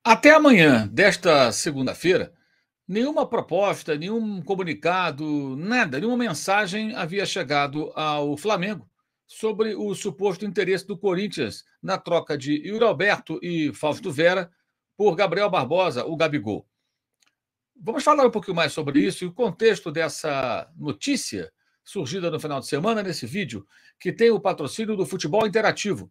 Até amanhã desta segunda-feira, nenhuma proposta, nenhum comunicado, nada, nenhuma mensagem havia chegado ao Flamengo sobre o suposto interesse do Corinthians na troca de Yuri Alberto e Fausto Vera por Gabriel Barbosa, o Gabigol. Vamos falar um pouquinho mais sobre isso e o contexto dessa notícia surgida no final de semana nesse vídeo, que tem o patrocínio do Futebol Interativo.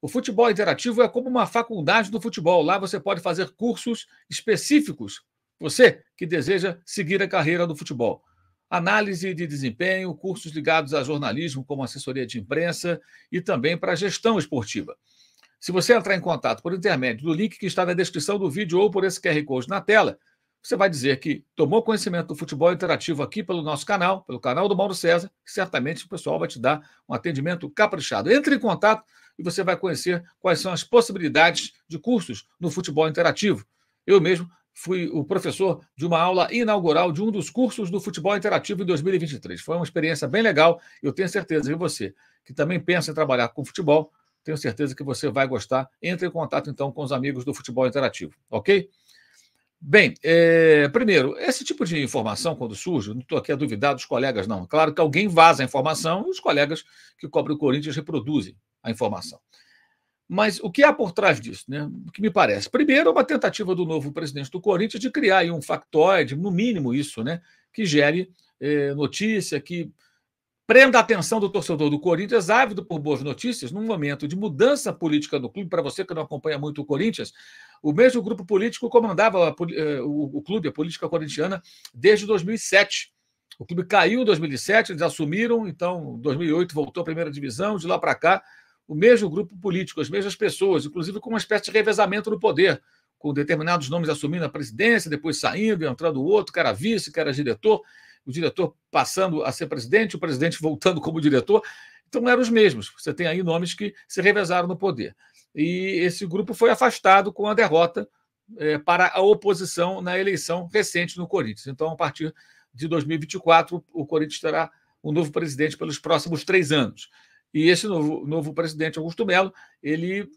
O futebol interativo é como uma faculdade do futebol. Lá você pode fazer cursos específicos, você que deseja seguir a carreira do futebol. Análise de desempenho, cursos ligados a jornalismo, como assessoria de imprensa e também para gestão esportiva. Se você entrar em contato por intermédio do link que está na descrição do vídeo ou por esse QR Code na tela, você vai dizer que tomou conhecimento do futebol interativo aqui pelo nosso canal, pelo canal do Mauro César, que certamente o pessoal vai te dar um atendimento caprichado. Entre em contato e você vai conhecer quais são as possibilidades de cursos no futebol interativo. Eu mesmo fui o professor de uma aula inaugural de um dos cursos do futebol interativo em 2023. Foi uma experiência bem legal. Eu tenho certeza que você, que também pensa em trabalhar com futebol, tenho certeza que você vai gostar. Entre em contato, então, com os amigos do futebol interativo, ok? Bem, primeiro, esse tipo de informação, quando surge, não estou aqui a duvidar dos colegas, não. Claro que alguém vaza a informação e os colegas que cobrem o Corinthians reproduzem a informação. Mas o que há por trás disso, né? O que me parece? Primeiro, uma tentativa do novo presidente do Corinthians de criar aí um factoide, no mínimo isso, né? Que gere notícia, que prenda a atenção do torcedor do Corinthians, ávido por boas notícias, num momento de mudança política no clube. Para você que não acompanha muito o Corinthians, o mesmo grupo político comandava o clube, a política corintiana, desde 2007. O clube caiu em 2007, eles assumiram, então, em 2008 voltou à primeira divisão, de lá para cá, o mesmo grupo político, as mesmas pessoas, inclusive com uma espécie de revezamento no poder, com determinados nomes assumindo a presidência, depois saindo, entrando o outro, que era vice, que era diretor, o diretor passando a ser presidente, o presidente voltando como diretor. Então, não eram os mesmos. Você tem aí nomes que se revezaram no poder. E esse grupo foi afastado com a derrota para a oposição na eleição recente no Corinthians. Então, a partir de 2024, o Corinthians terá um novo presidente pelos próximos 3 anos. E esse novo presidente, Augusto Melo, ele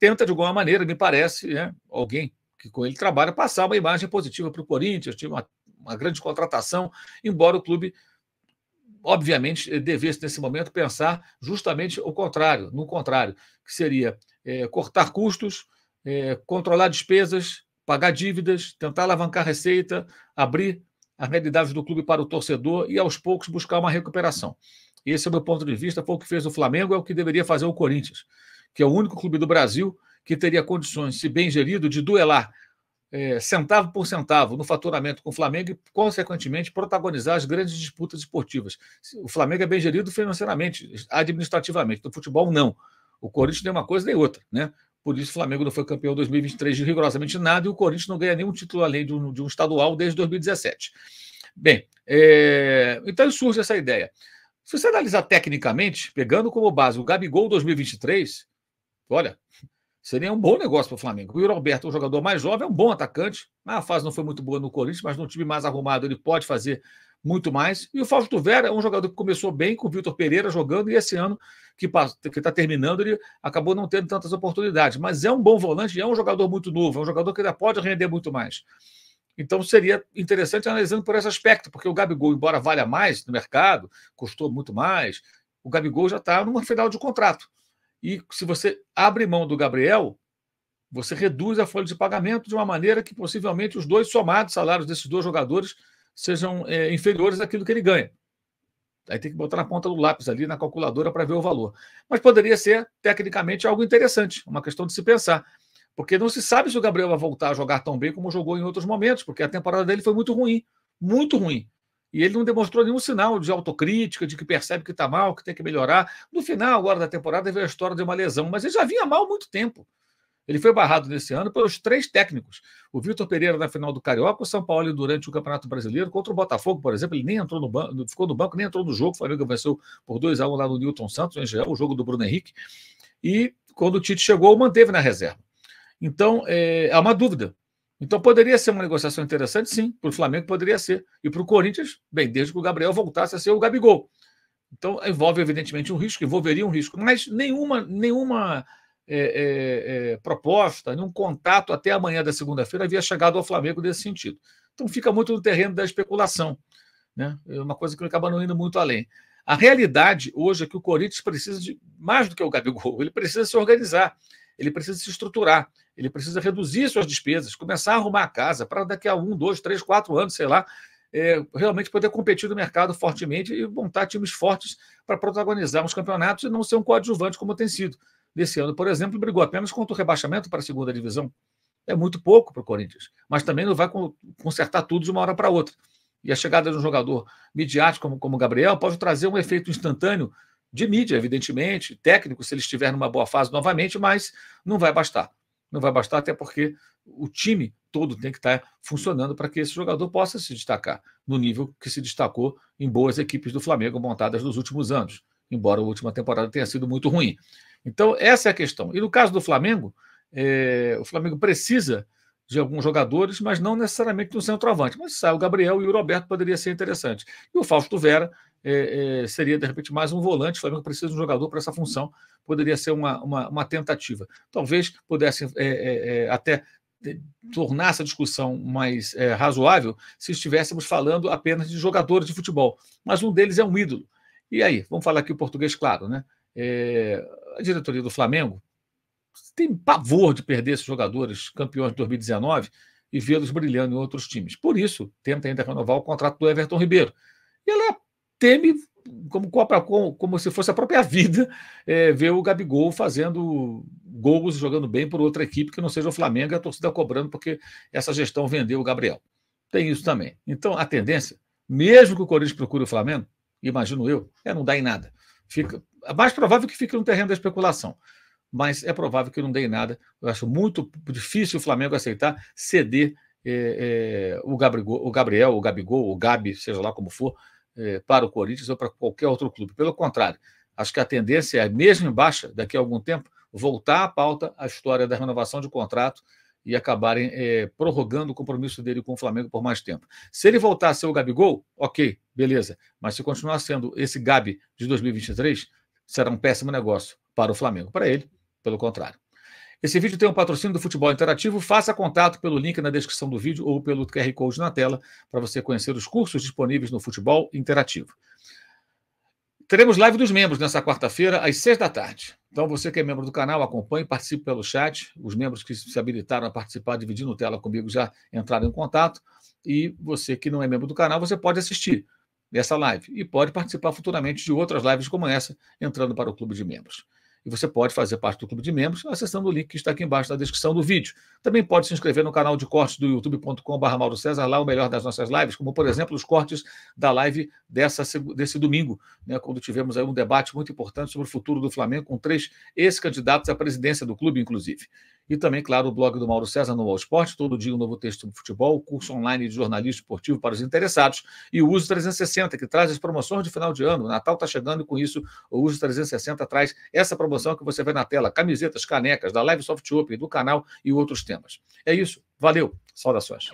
tenta, de alguma maneira, me parece, alguém que com ele trabalha, passar uma imagem positiva para o Corinthians, tinha uma grande contratação, embora o clube, obviamente, devesse, nesse momento, pensar justamente no contrário, que seria cortar custos, controlar despesas, pagar dívidas, tentar alavancar receita, abrir a realidade do clube para o torcedor e, aos poucos, buscar uma recuperação. Esse é o meu ponto de vista, foi o que fez o Flamengo, é o que deveria fazer o Corinthians, que é o único clube do Brasil que teria condições, se bem gerido, de duelar centavo por centavo no faturamento com o Flamengo e, consequentemente, protagonizar as grandes disputas esportivas. O Flamengo é bem gerido financeiramente, administrativamente. No futebol, não. O Corinthians nem uma coisa nem outra, né? Por isso, o Flamengo não foi campeão em 2023 de rigorosamente nada e o Corinthians não ganha nenhum título além de um estadual desde 2017. Bem, então surge essa ideia. Se você analisar tecnicamente, pegando como base o Gabigol 2023, olha, seria um bom negócio para o Flamengo. O Yuri Alberto é um jogador mais jovem, é um bom atacante. A fase não foi muito boa no Corinthians, mas num time mais arrumado ele pode fazer muito mais. E o Fausto Vera é um jogador que começou bem com o Vitor Pereira jogando, e esse ano que está terminando, ele acabou não tendo tantas oportunidades. Mas é um bom volante, é um jogador muito novo, é um jogador que ainda pode render muito mais. Então seria interessante analisando por esse aspecto, porque o Gabigol, embora valha mais no mercado, custou muito mais, o Gabigol já está numa final de contrato. E se você abre mão do Gabriel, você reduz a folha de pagamento de uma maneira que possivelmente os dois somados, salários desses dois jogadores, sejam inferiores àquilo que ele ganha. Aí tem que botar na ponta do lápis ali, na calculadora, para ver o valor. Mas poderia ser, tecnicamente, algo interessante, uma questão de se pensar. Porque não se sabe se o Gabriel vai voltar a jogar tão bem como jogou em outros momentos, porque a temporada dele foi muito ruim, muito ruim. E ele não demonstrou nenhum sinal de autocrítica, de que percebe que está mal, que tem que melhorar. No final, agora da temporada, veio a história de uma lesão, mas ele já vinha mal há muito tempo. Ele foi barrado nesse ano pelos 3 técnicos. O Vitor Pereira na final do Carioca, o São Paulo durante o Campeonato Brasileiro, contra o Botafogo, por exemplo, ele nem entrou no banco, ficou no banco, nem entrou no jogo. O Flamengo venceu por 2-1 lá no Newton Santos, em Engenhão, o jogo do Bruno Henrique. E quando o Tite chegou, manteve na reserva. Então, há uma dúvida. Então, poderia ser uma negociação interessante, sim. Para o Flamengo, poderia ser. E para o Corinthians, bem, desde que o Gabriel voltasse a ser o Gabigol. Então, envolve, evidentemente, um risco, envolveria um risco. Mas nenhuma proposta, nenhum contato até amanhã da segunda-feira havia chegado ao Flamengo nesse sentido. Então fica muito no terreno da especulação, né? É uma coisa que acaba não indo muito além. A realidade hoje é que o Corinthians precisa de mais do que o Gabigol, ele precisa se organizar, ele precisa se estruturar, ele precisa reduzir suas despesas, começar a arrumar a casa para daqui a 1, 2, 3, 4 anos, sei lá, realmente poder competir no mercado fortemente e montar times fortes para protagonizar os campeonatos e não ser um coadjuvante como tem sido. Desse ano, por exemplo, brigou apenas contra o rebaixamento para a segunda divisão. É muito pouco para o Corinthians, mas também não vai consertar tudo de uma hora para outra. E a chegada de um jogador midiático como o Gabriel pode trazer um efeito instantâneo de mídia, evidentemente, técnico, se ele estiver numa boa fase novamente, mas não vai bastar. Não vai bastar, até porque o time todo tem que estar funcionando para que esse jogador possa se destacar no nível que se destacou em boas equipes do Flamengo montadas nos últimos anos, embora a última temporada tenha sido muito ruim. Então, essa é a questão. E no caso do Flamengo, o Flamengo precisa de alguns jogadores, mas não necessariamente no centroavante. Mas sai o Gabriel e o Roberto poderia ser interessante. E o Fausto Vera seria, de repente, mais um volante. O Flamengo precisa de um jogador para essa função. Poderia ser uma tentativa. Talvez pudesse até tornar essa discussão mais razoável se estivéssemos falando apenas de jogadores de futebol. Mas um deles é um ídolo. E aí, vamos falar aqui o português claro, né? A diretoria do Flamengo tem pavor de perder esses jogadores campeões de 2019 e vê-los brilhando em outros times. Por isso, tenta ainda renovar o contrato do Everton Ribeiro. E ela teme, como se fosse a própria vida, ver o Gabigol fazendo gols e jogando bem por outra equipe que não seja o Flamengo e a torcida cobrando porque essa gestão vendeu o Gabriel. Tem isso também. Então, a tendência, mesmo que o Corinthians procure o Flamengo, imagino eu, não dá em nada. É mais provável que fique no terreno da especulação, mas é provável que não dê em nada. Eu acho muito difícil o Flamengo aceitar ceder o Gabriel, o Gabigol, o Gabi, seja lá como for, para o Corinthians ou para qualquer outro clube. Pelo contrário, acho que a tendência é, mesmo em baixa, daqui a algum tempo, voltar à pauta a história da renovação de contrato e acabarem prorrogando o compromisso dele com o Flamengo por mais tempo. Se ele voltar a ser o Gabigol, ok, beleza. Mas se continuar sendo esse Gabi de 2023, será um péssimo negócio para o Flamengo. Para ele, pelo contrário. Esse vídeo tem um patrocínio do Futebol Interativo. Faça contato pelo link na descrição do vídeo ou pelo QR Code na tela para você conhecer os cursos disponíveis no Futebol Interativo. Teremos live dos membros nessa quarta-feira, às 6 da tarde. Então, você que é membro do canal, acompanhe, participe pelo chat. Os membros que se habilitaram a participar, dividindo tela comigo, já entraram em contato. E você que não é membro do canal, você pode assistir essa live e pode participar futuramente de outras lives como essa, entrando para o Clube de Membros. E você pode fazer parte do Clube de Membros acessando o link que está aqui embaixo na descrição do vídeo. Também pode se inscrever no canal de cortes do youtube.com/Mauro César, lá o melhor das nossas lives, como, por exemplo, os cortes da live desse domingo, né, quando tivemos aí um debate muito importante sobre o futuro do Flamengo, com 3 ex-candidatos à presidência do clube, inclusive. E também, claro, o blog do Mauro César no All Sport, todo dia um novo texto sobre futebol, curso online de jornalismo esportivo para os interessados, e o Uso 360, que traz as promoções de final de ano. O Natal está chegando e, com isso, o Uso 360 traz essa promoção que você vê na tela, camisetas, canecas, da Live Soft Open, do canal e outros temas. É isso. Valeu. Saudações.